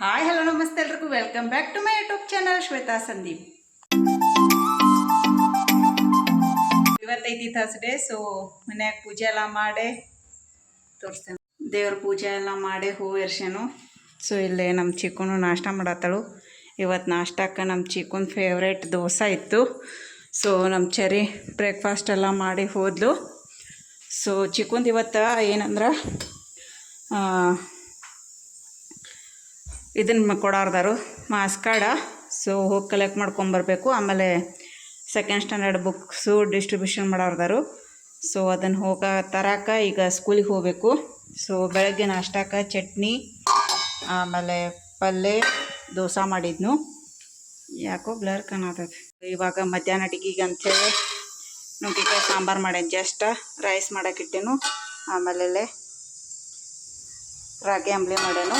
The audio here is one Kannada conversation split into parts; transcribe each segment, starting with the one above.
ಹಾಯ್ ಹಲೋ ನಮಸ್ತೆ ಎಲ್ರಿಗೂ welcome back to my YouTube channel Shweta Sandeep. ಇವತ್ತೈತಿ ಥರ್ಸ್ಡೇ, ಸೊ ಮನ್ಯಾಗ ಪೂಜೆ ಎಲ್ಲ ಮಾಡಿ ತೋರಿಸ್ತೇನೆ. ದೇವ್ರ ಪೂಜೆ ಎಲ್ಲ ಮಾಡಿ ಹೂವು ಎರ್ಸ್ಯಾನು. ಸೊ ಇಲ್ಲೇ ನಮ್ಮ ಚಿಕ್ಕನು ನಾಷ್ಟ ಮಾಡತ್ತಳು. ಇವತ್ತು ನಾಷ್ಟಕ್ಕೆ ನಮ್ಮ ಚಿಕ್ಕನ ಫೇವ್ರೇಟ್ ದೋಸೆ ಇತ್ತು. ಸೊ ನಮ್ಮ ಚೆರಿ ಬ್ರೇಕ್ಫಾಸ್ಟ್ ಎಲ್ಲ ಮಾಡಿ ಹೋದ್ಲು. ಸೊ ಚಿಕ್ಕಂದು ಇವತ್ತು ಏನಂದ್ರೆ ಇದನ್ನು ಕೊಡಾರ್ದಾರು ಮಾಸ್ ಕಾರ್ಡ. ಸೊ ಹೋಗಿ ಕಲೆಕ್ಟ್ ಮಾಡ್ಕೊಂಬರ್ಬೇಕು. ಆಮೇಲೆ ಸೆಕೆಂಡ್ ಸ್ಟ್ಯಾಂಡರ್ಡ್ ಬುಕ್ಸು ಡಿಸ್ಟ್ರಿಬ್ಯೂಷನ್ ಮಾಡೋರ್ದಾರು. ಸೊ ಅದನ್ನು ತರಕ ಈಗ ಸ್ಕೂಲಿಗೆ ಹೋಗಬೇಕು. ಸೊ ಬೆಳಗ್ಗೆ ನಾಷ್ಟಕ್ಕೆ ಚಟ್ನಿ, ಆಮೇಲೆ ಪಲ್ಯ, ದೋಸೆ ಮಾಡಿದ್ನು. ಯಾಕೋ ಬ್ಲರ್ ಕಾಣತೈತಿ. ಇವಾಗ ಮಧ್ಯಾಹ್ನ ಅಡಿಗೆಗೆ ಅಂಥೇಳಿ ನುಗ್ಗಿಕಾಯಿ ಸಾಂಬಾರು ಮಾಡೇನು. ಜಸ್ಟ್ ರೈಸ್ ಮಾಡೋಕ್ಕಿಟ್ಟೇನು. ಆಮೇಲೆ ರಾಗಿ ಅಂಬ್ಲಿ ಮಾಡೇನು.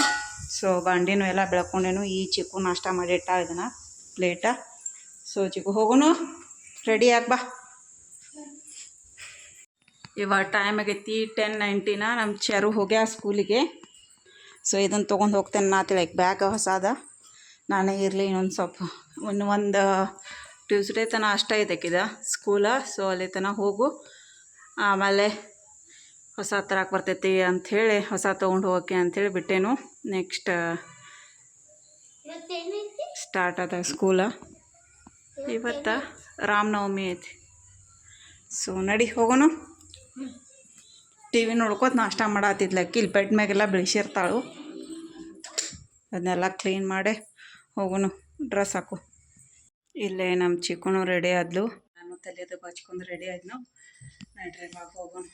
ಸೊ ಬಾಂಡಿನೂ ಎಲ್ಲ ಬೆಳ್ಕೊಂಡೇನು. ಈ ಚಿಕ್ಕು ನಾಷ್ಟ ಮಾಡಿ ಇಟ್ಟ ಇದನ್ನು ಪ್ಲೇಟ. ಸೊ ಚಿಕ್ಕು ಹೋಗೋನು, ರೆಡಿ ಬಾ. ಇವಾಗ ಟೈಮ್ ಆಗೈತಿ 10:19. ನಮ್ಮ ಚೆರು ಹೋಗ್ಯಾ ಸ್ಕೂಲಿಗೆ. ಸೊ ಇದನ್ನು ತೊಗೊಂಡು ಹೋಗ್ತೇನೆ ನಾ ತಿಳಕ್ಕೆ. ಬ್ಯಾಗ್ ಹೊಸಾದ, ನಾನೇ ಇರಲಿ ಇನ್ನೊಂದು ಸ್ವಲ್ಪ ಒಂದು ಟ್ಯೂಸ್ಡೇ ತನಕ ಅಷ್ಟೇ ಇದಕ್ಕಿದ ಸ್ಕೂಲ. ಸೊ ಅಲ್ಲಿ ತನಕ ಹೋಗು, ಆಮೇಲೆ ಹೊಸ ತರಕ್ಕೆ ಬರ್ತೈತಿ ಅಂಥೇಳಿ ಹೊಸ ತೊಗೊಂಡು ಹೋಗೋಕ್ಕೆ ಅಂಥೇಳಿ ಬಿಟ್ಟೇನು. ನೆಕ್ಸ್ಟ್ ಸ್ಟಾರ್ಟ್ ಆದಾಗ ಸ್ಕೂಲ. ಇವತ್ತು ರಾಮನವಮಿ ಐತಿ. ಸೊ ನಡಿ ಹೋಗೋನು. ಟಿ ವಿ ನೋಡ್ಕೋತ ನಾಷ್ಟ ಮಾಡತ್ತಿದ್ಲಕ್ಕಿ. ಇಲ್ಲಿ ಬೆಡ್ ಮ್ಯಾಗೆಲ್ಲ ಬೆಳೆಸಿರ್ತಾಳು. ಅದನ್ನೆಲ್ಲ ಕ್ಲೀನ್ ಮಾಡಿ ಹೋಗೋನು. ಡ್ರೆಸ್ ಹಾಕು. ಇಲ್ಲೇ ನಮ್ಮ ಚಿಕ್ಕನು ರೆಡಿ ಆದ್ಲು. ನಾನು ತಲೆದು ಬಚ್ಕೊಂಡು ರೆಡಿ ಆದ್ನು. ನಡ್ರಿ ಬಾಗ ಹೋಗೋಣ.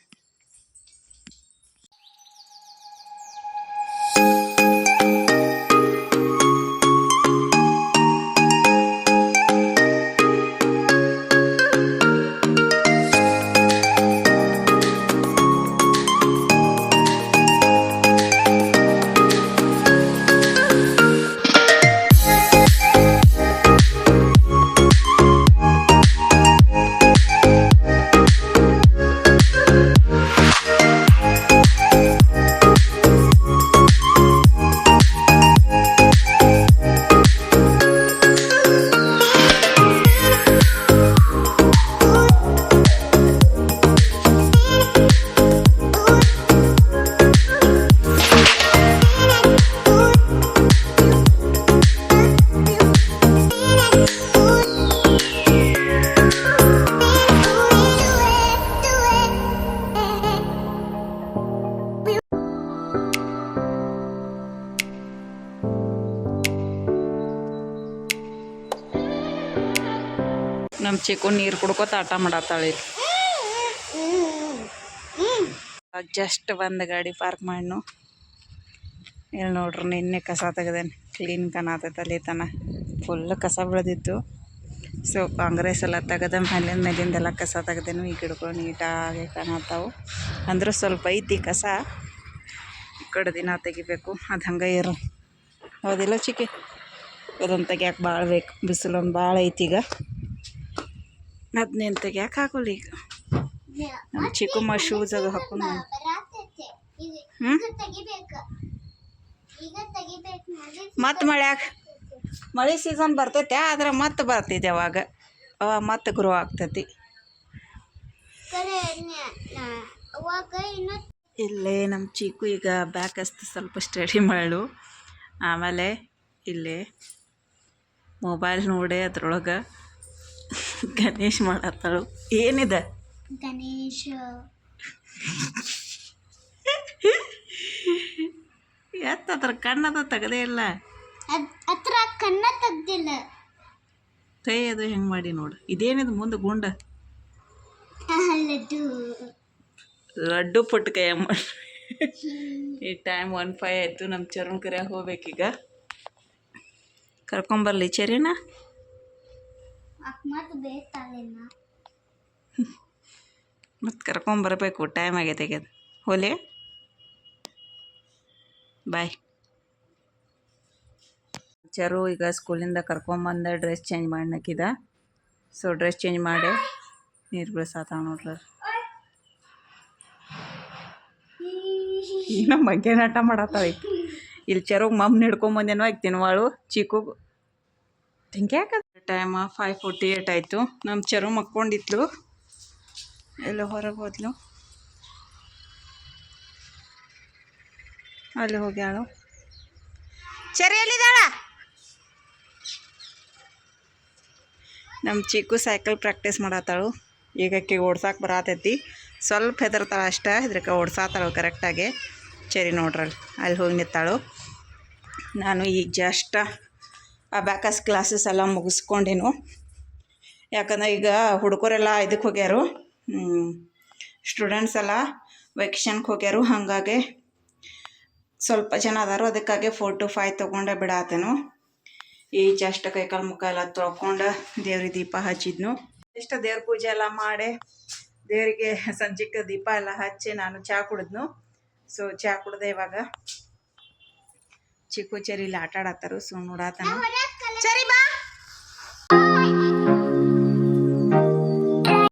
ನಮ್ಮ ಚಿಕ್ಕು ನೀರು ಕುಡ್ಕೋತ ಆಟ ಮಾಡತ್ತಾಳೆ. ಜಸ್ಟ್ ಒಂದು ಗಾಡಿ ಪಾರ್ಕ್ ಮಾಡಿನು. ಇಲ್ಲಿ ನೋಡ್ರಿ, ನಿನ್ನೆ ಕಸ ತೆಗ್ದೇನೆ. ಕ್ಲೀನ್ ಕಾಣತೈತೆ. ಅಲ್ಲಿ ತನ ಫುಲ್ ಕಸ ಬೆಳೆದಿತ್ತು. ಸೊ ಕಾಂಗ್ರೆಸ್ ಎಲ್ಲ ತೆಗೆದ ಮೇಲಿಂದೆಲ್ಲ ಕಸ ತೆಗ್ದೇನು. ಈ ಗಿಡಗಳು ನೀಟಾಗಿ ಕಾಣತ್ತಾವು. ಅಂದ್ರೆ ಸ್ವಲ್ಪ ಐತಿ ಕಸ. ಈ ಕಡೆ ದಿನ ತೆಗಿಬೇಕು. ಅದು ಹಂಗೆ ಇರು. ಹೌದಿಲ್ಲ ಚಿಕ್ಕಿ? ಅದನ್ನು ತೆಗಿಯಾಕೆ ಭಾಳ ಬೇಕು. ಬಿಸಿಲು ಒಂದು ಭಾಳ ಐತಿ ಈಗ. ಅದನ್ನೇನು ತೆಗಿಯಾಕೆ ಹಾಕೋಲ್ಲ ಈಗ. ನಮ್ಮ ಚಿಕ್ಕಮ್ಮ ಶೂಸ್ ಅದು ಹಾಕೊಂಡು ಮತ್ತೆ ಮಳ್ಯಾಗ ಮಳೆ ಸೀಸನ್ ಬರ್ತೈತೆ. ಆದ್ರೆ ಮತ್ತೆ ಬರ್ತೈತೆ ಅವಾಗ ಮತ್ತೆ ಗ್ರೋ ಆಗ್ತೈತಿ. ಇಲ್ಲೇ ನಮ್ಮ ಚಿಕ್ಕು ಈಗ ಬ್ಯಾಕ್ ಹಸ್ತು ಸ್ವಲ್ಪ ಸ್ಟಡಿ ಮಾಡು. ಆಮೇಲೆ ಇಲ್ಲೇ ಮೊಬೈಲ್ ನೋಡಿ ಅದ್ರೊಳಗೆ ಗಣೇಶ್ ಮಾಡತ್ತಾಳು. ಏನಿದೆ ಗಣೇಶ? ಎತ್ತತ್ರ ಕಣ್ಣದ ತೆಗದೇ ಇಲ್ಲ. ಹತ್ರ ಕಣ್ಣ ತೆಗ್ದಿಲ್ಲ. ಕೈ ಅದು ಹೆಂಗೆ ಮಾಡಿ ನೋಡು. ಇದೇನಿದು ಮುಂದೆ ಗುಂಡ? ಲಡ್ಡು ಪುಟ್ಟ ಕೈ ಅಮ್ಮ. ಈ ಟೈಮ್ 1:05 ಆಯಿತು. ನಮ್ಮ ಚರ್ಮ ಕರಿಯಾಗ ಹೋಗ್ಬೇಕೀಗ. ಕರ್ಕೊಂಬರ್ಲಿ ಚರಿನ? ಮತ್ತು ಕರ್ಕೊಂಬರ್ಬೇಕು. ಟೈಮ್ ಆಗೈತೆ ಆಗ್ಯದ. ಹೋಲೆ ಬಾಯ್. ಚರು ಈಗ ಸ್ಕೂಲಿಂದ ಕರ್ಕೊಂಬಂದ ಡ್ರೆಸ್ ಚೇಂಜ್ ಮಾಡ್ನಕ್ಕಿದ. ಸೊ ಡ್ರೆಸ್ ಚೇಂಜ್ ಮಾಡಿ ನೀರು ಬೀಳ್ಸಾತಾವ ನೋಡ್ರಿ. ಏನೋ ಬಗ್ಗೆ ನಾಟ ಮಾಡತ್ತಾವ. ಇಲ್ಲಿ ಚೆರೋಗಿ ಮಮ್ಮಿ ಹಿಡ್ಕೊಂಬಂದೇನೋ ಆಯ್ತು ತಿನ್ವಾಳು ಚಿಕ್ಕು ಯಾಕೆ ಟೈಮ 5:48 ಆಯಿತು. ನಮ್ಮ ಚೆರು ಮಕ್ಕೊಂಡಿದ್ಲು, ಎಲ್ಲ ಹೊರಗೆ ಹೋದ್ಲು, ಅಲ್ಲಿ ಹೋಗ್ಯಾಳು. ಚೆರಿ ಎಲ್ಲಿದ್ದಾಳ? ನಮ್ಮ ಚಿಕ್ಕು ಸೈಕಲ್ ಪ್ರಾಕ್ಟೀಸ್ ಮಾಡತ್ತಾಳು. ಈಗ ಆಕೆಗೆ ಓಡ್ಸಾಕೆ ಬರತೈತಿ, ಸ್ವಲ್ಪ ಹೆದರ್ತಾಳೆ ಅಷ್ಟೇ, ಇದ್ರಕ್ಕೆ ಓಡ್ಸಾತಾಳು ಕರೆಕ್ಟಾಗಿ. ಚೆರಿ ನೋಡ್ರಲ್ಲಿ ಅಲ್ಲಿ ಹೋಗಿ ನಿಂತಾಳು. ನಾನು ಈಗ ಜಸ್ಟ್ ಅಬ್ಯಾಕಸ್ ಕ್ಲಾಸಸ್ ಎಲ್ಲ ಮುಗಿಸ್ಕೊಂಡೇನು. ಯಾಕಂದ್ರೆ ಈಗ ಹುಡುಗರೆಲ್ಲ ಇದಕ್ಕೆ ಹೋಗ್ಯಾರು, ಸ್ಟೂಡೆಂಟ್ಸ್ ಎಲ್ಲ ವೆಕೇಷನ್ಗೆ ಹೋಗ್ಯಾರು. ಹಾಗಾಗಿ ಸ್ವಲ್ಪ ಜನ ಅದಾರು, ಅದಕ್ಕಾಗಿ 4 to 5 ತೊಗೊಂಡೆ ಬಿಡಾತೇನು. ಈ ಜಸ್ಟ್ ಕೈಕಾಲು ಮುಖ ಎಲ್ಲ ತೊಳ್ಕೊಂಡು ದೇವ್ರಿಗೆ ದೀಪ ಹಚ್ಚಿದ್ನು. ಇಷ್ಟ ದೇವ್ರ ಪೂಜೆ ಎಲ್ಲ ಮಾಡಿ ದೇವರಿಗೆ ಸಂಜೆಗೆ ದೀಪ ಎಲ್ಲ ಹಚ್ಚಿ ನಾನು ಚಹಾ ಕುಡಿದ್ನು. ಸೊ ಚಹಾ ಕುಡ್ದೆ. ಇವಾಗ ಚಿಕ್ಕು ಚೆರಿ ಇಲ್ಲಿ ಆಟ ಆಡತ್ತಾರು. ಸೊ ನೋಡಾತನು.